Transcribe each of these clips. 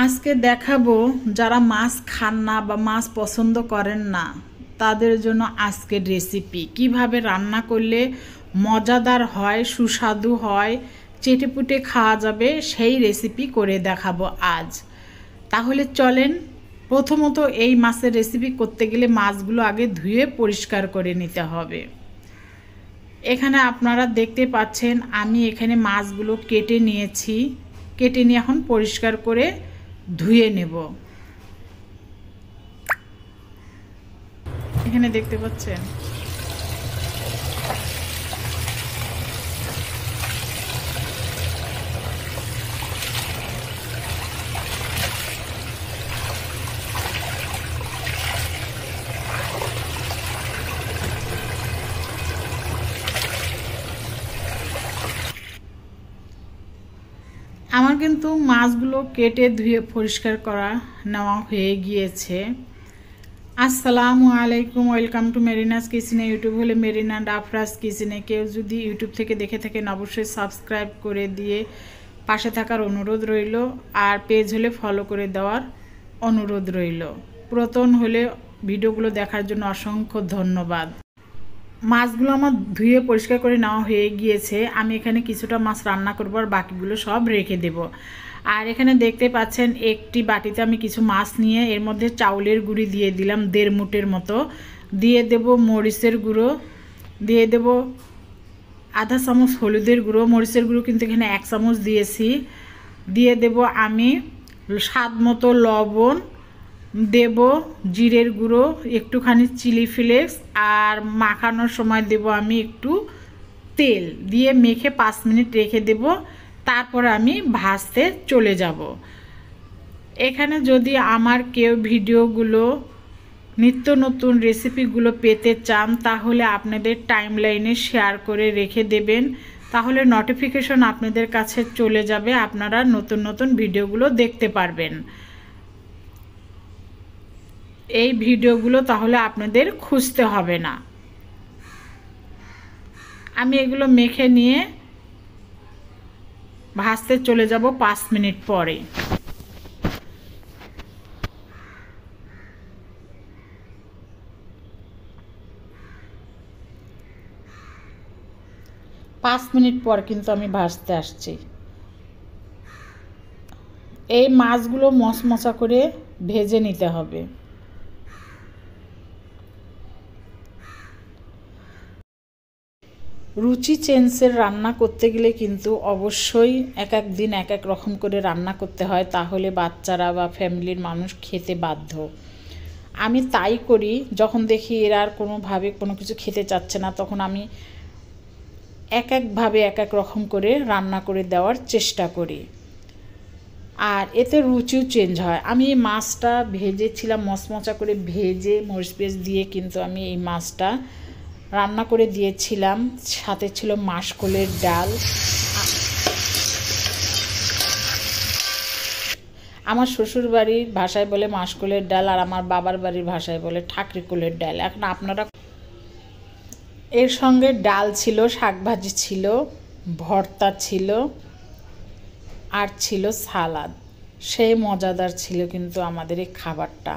আজকে দেখাবো যারা মাছ খান না বা মাছ পছন্দ করেন না তাদের জন্য আজকের রেসিপি কিভাবে রান্না করলে মজাদার হয়, সুস্বাদু হয়, চেটেপুটে খাওয়া যাবে সেই রেসিপি করে দেখাবো আজ। তাহলে চলেন। প্রথমত এই মাছের রেসিপি করতে গেলে মাছগুলো আগে ধুয়ে পরিষ্কার করে নিতে হবে। এখানে আপনারা দেখতে পাচ্ছেন আমি এখানে মাছগুলো কেটে নিয়েছি। কেটে নিয়ে এখন পরিষ্কার করে ধুয়ে নেব। এখানে দেখতে পাচ্ছেন আমার কিন্তু মাছগুলো কেটে ধুয়ে পরিষ্কার করা নেওয়া হয়ে গিয়েছে। আসসালামু আলাইকুম, ওয়েলকাম টু মেরিনাস কিচেনে। ইউটিউব হলে মেরিনা অ্যান্ড আফরাজ কিচেনে। কেউ যদি ইউটিউব থেকে দেখে থাকেন অবশ্যই সাবস্ক্রাইব করে দিয়ে পাশে থাকার অনুরোধ রইল, আর পেজ হলে ফলো করে দেওয়ার অনুরোধ রইল। পুরাতন হলে ভিডিওগুলো দেখার জন্য অসংখ্য ধন্যবাদ। মাছগুলো আমার ধুয়ে পরিষ্কার করে নেওয়া হয়ে গিয়েছে। আমি এখানে কিছুটা মাছ রান্না করব আর বাকিগুলো সব রেখে দেব। আর এখানে দেখতে পাচ্ছেন একটি বাটিতে আমি কিছু মাছ নিয়ে এর মধ্যে চাউলের গুঁড়ি দিয়ে দিলাম 1.5 মুঠের মতো। দিয়ে দেব মরিচের গুঁড়ো, দিয়ে দেব আধা চামচ হলুদের গুঁড়ো। মরিচের গুঁড়ো কিন্তু এখানে 1 চামচ দিয়েছি। দিয়ে দেব আমি স্বাদ মতো লবণ, দেব জিরের গুঁড়ো, একটুখানি চিলি ফ্লেক্স, আর মাখানোর সময় দেব আমি একটু তেল দিয়ে মেখে 5 মিনিট রেখে দেব। তারপর আমি ভাজতে চলে যাব। এখানে যদি আমার কেউ ভিডিওগুলো নিত্য নতুন রেসিপিগুলো পেতে চান তাহলে আপনাদের টাইমলাইনে শেয়ার করে রেখে দেবেন, তাহলে নোটিফিকেশন আপনাদের কাছে চলে যাবে, আপনারা নতুন নতুন ভিডিওগুলো দেখতে পারবেন। এই ভিডিওগুলো তাহলে আপনাদের খুঁজতে হবে না। আমি এগুলো মেখে নিয়ে ভাজতে চলে যাব 5 মিনিট পরে। পাঁচ মিনিট পর কিন্তু আমি ভাজতে আসছি। এই মাছগুলো মচমচা করে ভেজে নিতে হবে। রুচি চেঞ্জের রান্না করতে গেলে কিন্তু অবশ্যই এক এক দিন এক এক রকম করে রান্না করতে হয়, তাহলে বাচ্চারা বা ফ্যামিলির মানুষ খেতে বাধ্য। আমি তাই করি, যখন দেখি এরা আর কোনোভাবে কোনো কিছু খেতে চাচ্ছে না তখন আমি এক একভাবে এক এক রকম করে রান্না করে দেওয়ার চেষ্টা করি, আর এতে রুচিও চেঞ্জ হয়। আমি এই মাছটা ভেজেছিলাম, মচমচা করে ভেজে মরিচ পেঁয়াজ দিয়ে কিন্তু আমি এই মাছটা রান্না করে দিয়েছিলাম। সাথে ছিল মাসকলাইয়ের ডাল। আমার শ্বশুর বাড়ির ভাষায় বলে মাসকলাইয়ের ডাল, আর আমার বাবার বাড়ির ভাষায় বলে ঠাকরি কুলের ডাল। এখন আপনারা এর সঙ্গে ডাল ছিল, শাকভাজি ছিল, ভর্তা ছিল, আর ছিল সালাদ। সেই মজাদার ছিল কিন্তু আমাদের এই খাবারটা।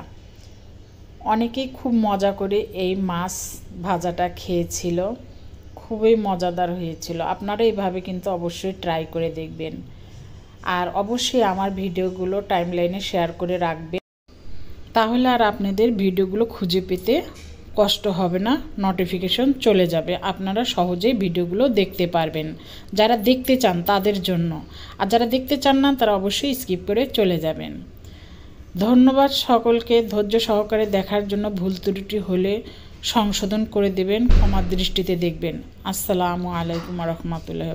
অনেকেই খুব মজা করে এই মাছ ভাজাটা খেয়েছিল, খুবই মজাদার হয়েছিল। আপনারা এইভাবে কিন্তু অবশ্যই ট্রাই করে দেখবেন, আর অবশ্যই আমার ভিডিওগুলো টাইমলাইনে শেয়ার করে রাখবেন, তাহলে আর আপনাদের ভিডিওগুলো খুঁজে পেতে কষ্ট হবে না, নোটিফিকেশন চলে যাবে, আপনারা সহজেই ভিডিওগুলো দেখতে পারবেন। যারা দেখতে চান তাদের জন্য, আর যারা দেখতে চান না তারা অবশ্যই স্কিপ করে চলে যাবেন। ধন্যবাদ সকলকে ধৈর্য সহকারে দেখার জন্য। ভুল ত্রুটি হলে সংশোধন করে দেবেন, ক্ষমার দৃষ্টিতে দেখবেন। আসসালামু আলাইকুম ওয়া রাহমাতুল্লাহি।